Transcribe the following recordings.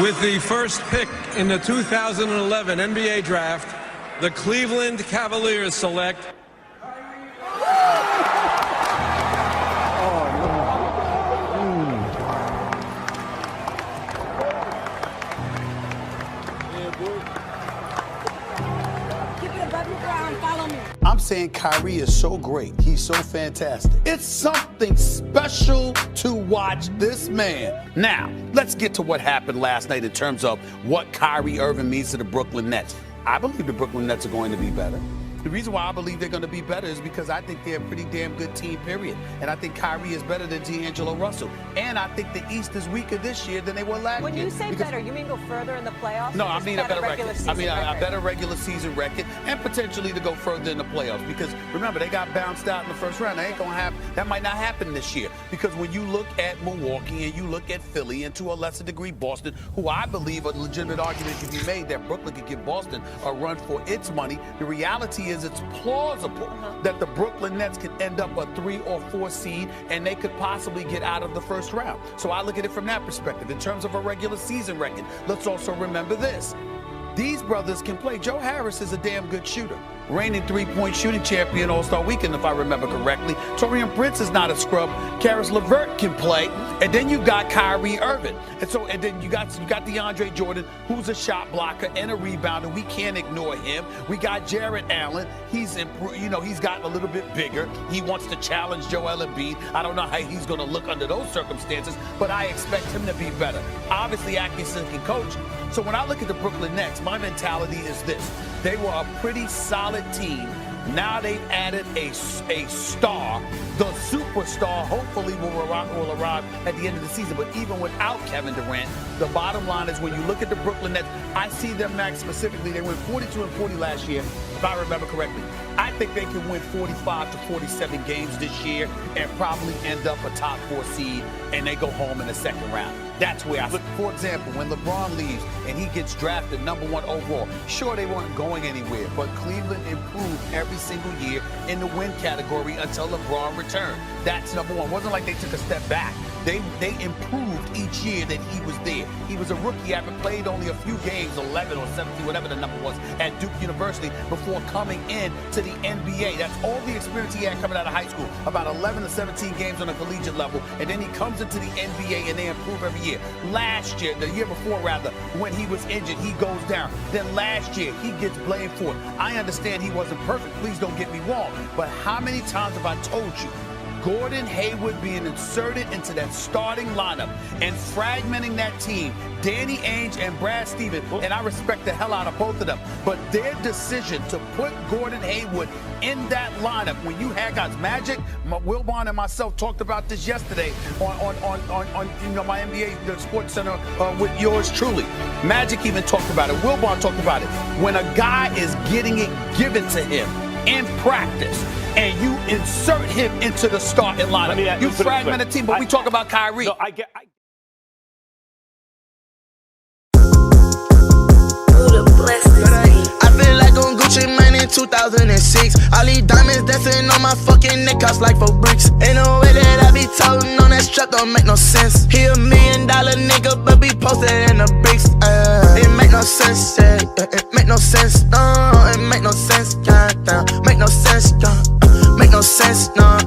With the first pick in the 2011 NBA Draft, the Cleveland Cavaliers select I'm saying Kyrie is so great. He's so fantastic. It's something special to watch this man. Now, let's get to what happened last night in terms of what Kyrie Irving means to the Brooklyn Nets. I believe the Brooklyn Nets are going to be better. The reason why I believe they're going to be better is because I think they're a pretty damn good team, period. And I think Kyrie is better than D'Angelo Russell. And I think the East is weaker this year than they were last year. When you say better, you mean go further in the playoffs? No, I mean a better record. I mean a better regular season record and potentially to go further in the playoffs. Because remember, they got bounced out in the first round. That ain't going to happen. That might not happen this year. Because when you look at Milwaukee and you look at Philly and to a lesser degree Boston, who I believe a legitimate argument can be made that Brooklyn could give Boston a run for its money, the reality is it's plausible that the Brooklyn Nets could end up a 3 or 4 seed and they could possibly get out of the first round. So I look at it from that perspective. In terms of a regular season record, let's also remember this. These brothers can play. Joe Harris is a damn good shooter. Reigning three-point shooting champion All-Star Weekend, if I remember correctly. Taurean Prince is not a scrub. Karis LeVert can play. And then you got Kyrie Irving. And then you got DeAndre Jordan, who's a shot blocker and a rebounder. We can't ignore him. We got Jarrett Allen. He's improved, he's gotten a little bit bigger. He wants to challenge Joel Embiid. I don't know how he's going to look under those circumstances, but I expect him to be better. Obviously, Atkinson can coach. So when I look at the Brooklyn Nets, my mentality is this. They were a pretty solid team. Now they've added a star. The superstar hopefully will arrive at the end of the season. But even without Kevin Durant, the bottom line is when you look at the Brooklyn Nets, I see them, Max, specifically, they went 42-40 last year, if I remember correctly. I think they can win 45 to 47 games this year and probably end up a top 4 seed and they go home in the second round. That's where I look. For example, when LeBron leaves and he gets drafted #1 overall, sure, they weren't going anywhere, but Cleveland improved every single year in the win category until LeBron returned. That's number one. It wasn't like they took a step back. They improved each year that he was there. He was a rookie, having played only a few games, 11 or 17, whatever the number was, at Duke University before coming in to the NBA. That's all the experience he had coming out of high school, about 11 to 17 games on a collegiate level, and then he comes into the NBA and they improve every year. Last year, the year before rather, when he was injured, he goes down. Then last year, he gets blamed for it. I understand he wasn't perfect, please don't get me wrong, but how many times have I told you Gordon Hayward being inserted into that starting lineup and fragmenting that team, Danny Ainge and Brad Stevens, and I respect the hell out of both of them, but their decision to put Gordon Hayward in that lineup, when you had guys, Magic, Wilbon and myself talked about this yesterday on my NBA the Sports Center with yours truly. Magic even talked about it. Wilbon talked about it. When a guy is getting it given to him in practice, and you insert him into the starting lineup. You fragment a team, but we talk about Kyrie. No, I feel like on Gucci Mane in 2006. All these diamonds dancing on my fucking neck, cost like 4 bricks. Ain't no way that I be toting on that strap, don't make no sense. He $1 million nigga, but be posted in the bricks. It make no sense, yeah. It make no sense, no. It make no sense, yeah. Make no sense, yeah. Make no sense, no.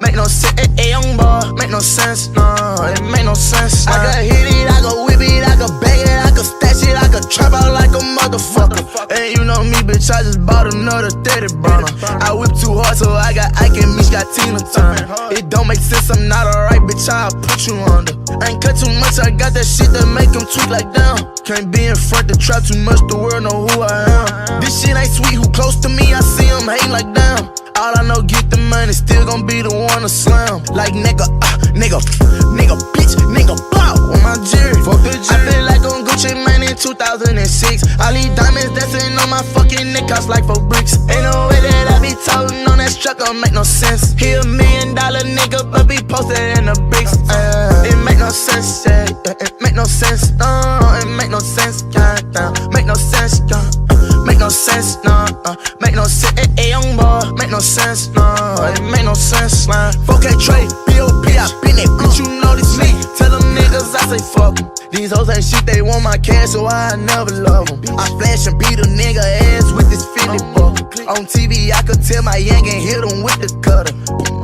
Make no sense, hey, young boy. Make no sense, no. It make no sense. I can hit it, I can whip it, I can bag it, I can stash it, I can trap out like a motherfucker. And you know me, bitch, I just bought another 30 burner. I whip too hard, so I got Ike and Meech got Tina time. It don't make sense, I'm not alright, bitch, I'll put you under. I ain't cut too much, I got that shit that make them tweak like down. Can't be in front to trap too much, the world know who I am. This shit ain't sweet, who close to me, I see them hating like damn. All I know, get the money, still gon' be the one to slam. Like nigga, bitch, nigga, blow on my jury. Fuck the jury. I feel like on Gucci Mane in 2006. All these diamonds dancing on my fucking neck, cost like 4 bricks. Ain't no way that I be toting on that strap, don't make no sense. He $1 million nigga, but be posted in the bricks. It make no sense, yeah. It make no sense, no. It make no sense, yeah. Make no sense, yeah. Make no sense, no. Make no sense, hey, young boy. Make no sense, no. It make no sense, man. 4K trade, B.O.P. I been that bitch, you know this me. Tell them niggas I say fuck 'em. These These hoes ain't shit, they want my cash, so I never love them. I flash and beat a nigga ass with this 50 buck. On TV, I could tell my yank and hit him with the cutter.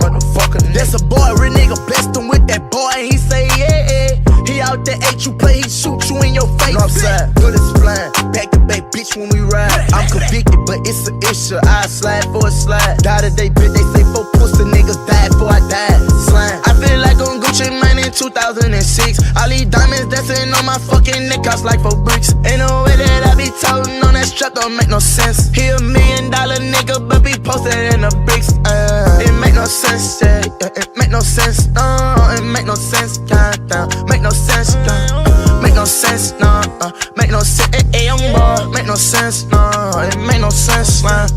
Motherfucker, that's a boy, real nigga blessed him with that boy, and he say, yeah. He out there, ate you play, he shoot you in your face. Northside, bullets flying, back to back, bitch, when we ride. I'm convicted, but it's an issue. I slide for a slide. Die today, bitch, they say 4 pussy niggas died before I died. Slime. I feel like on Gucci Mane in 2006. All these diamonds dancing on my fucking neck, cost like 4 bricks. Ain't no way that I be toting on that strap, don't make no sense. He $1 million nigga, but be posted in the bricks. It make no sense, yeah. It make no sense, no. It make no sense, down. Make no sense, make no sense, no. Make no sense, hey, young boy. Make no sense, no. It make no sense, man.